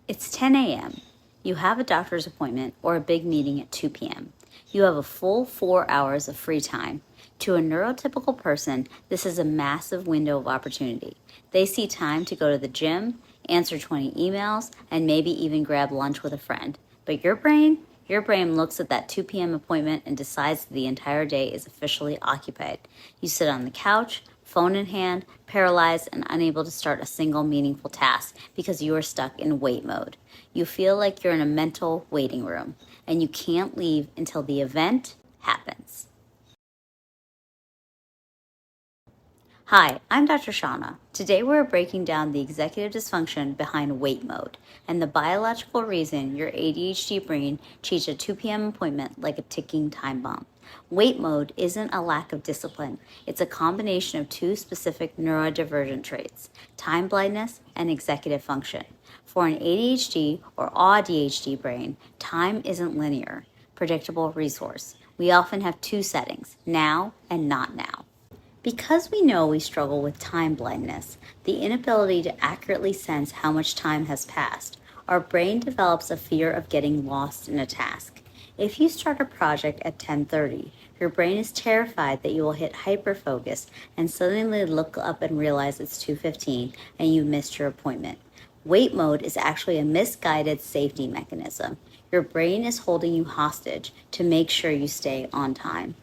It's 10 a.m. You have a doctor's appointment or a big meeting at 2 p.m. You have a full 4 hours of free time. To a neurotypical person, this is a massive window of opportunity. They see time to go to the gym, answer 20 emails, and maybe even grab lunch with a friend. But your brain looks at that 2 p.m. appointment and decides that the entire day is officially occupied. You sit on the couch, phone in hand, paralyzed and unable to start a single meaningful task because you are stuck in wait mode. You feel like you're in a mental waiting room and you can't leave until the event happens. Hi, I'm Dr. Shauna. Today we're breaking down the executive dysfunction behind wait mode and the biological reason your ADHD brain treats a 2 p.m. appointment like a ticking time bomb. Wait mode isn't a lack of discipline. It's a combination of two specific neurodivergent traits, time blindness and executive function. For an ADHD or ADHD brain, time isn't linear, predictable resource. We often have two settings, now and not now. Because we know we struggle with time blindness, the inability to accurately sense how much time has passed, our brain develops a fear of getting lost in a task. If you start a project at 10:30, your brain is terrified that you will hit hyperfocus and suddenly look up and realize it's 2:15 and you missed your appointment. Wait mode is actually a misguided safety mechanism. Your brain is holding you hostage to make sure you stay on time.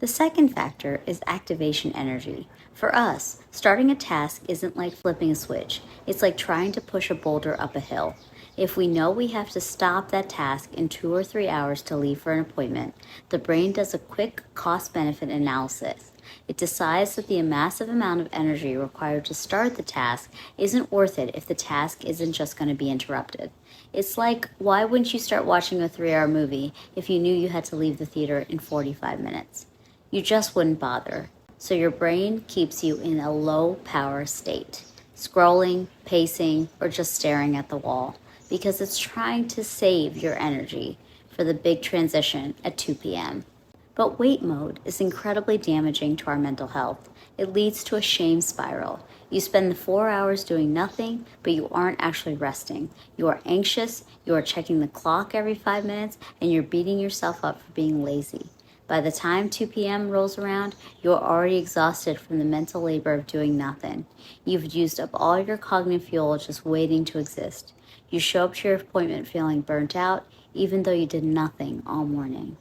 The second factor is activation energy. For us, starting a task isn't like flipping a switch. It's like trying to push a boulder up a hill. If we know we have to stop that task in 2 or 3 hours to leave for an appointment, the brain does a quick cost-benefit analysis. It decides that the massive amount of energy required to start the task isn't worth it if the task isn't just going to be interrupted. It's like, why wouldn't you start watching a 3-hour movie if you knew you had to leave the theater in 45 minutes? You just wouldn't bother. So your brain keeps you in a low power state, scrolling, pacing, or just staring at the wall because it's trying to save your energy for the big transition at 2 p.m. But wait mode is incredibly damaging to our mental health. It leads to a shame spiral. You spend the 4 hours doing nothing, but you aren't actually resting. You are anxious, you are checking the clock every 5 minutes, and you're beating yourself up for being lazy. By the time 2 p.m. rolls around, you're already exhausted from the mental labor of doing nothing. You've used up all your cognitive fuel just waiting to exist. You show up to your appointment feeling burnt out, even though you did nothing all morning.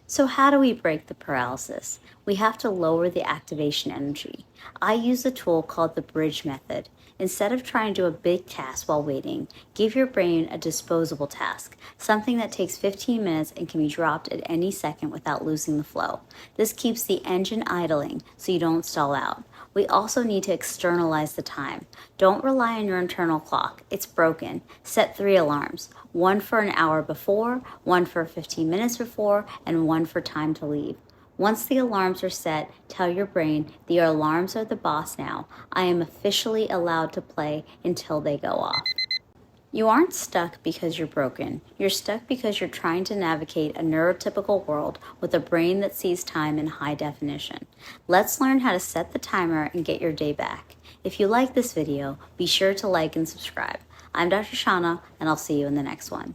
So how do we break the paralysis? We have to lower the activation energy. I use a tool called the bridge method. Instead of trying to do a big task while waiting, give your brain a disposable task, something that takes 15 minutes and can be dropped at any second without losing the flow. This keeps the engine idling so you don't stall out. We also need to externalize the time. Don't rely on your internal clock. It's broken. Set 3 alarms, one for an hour before, one for 15 minutes before, and one for time to leave. Once the alarms are set, tell your brain, the alarms are the boss now. I am officially allowed to play until they go off. You aren't stuck because you're broken. You're stuck because you're trying to navigate a neurotypical world with a brain that sees time in high definition. Let's learn how to set the timer and get your day back. If you like this video, be sure to like and subscribe. I'm Dr. Shauna, and I'll see you in the next one.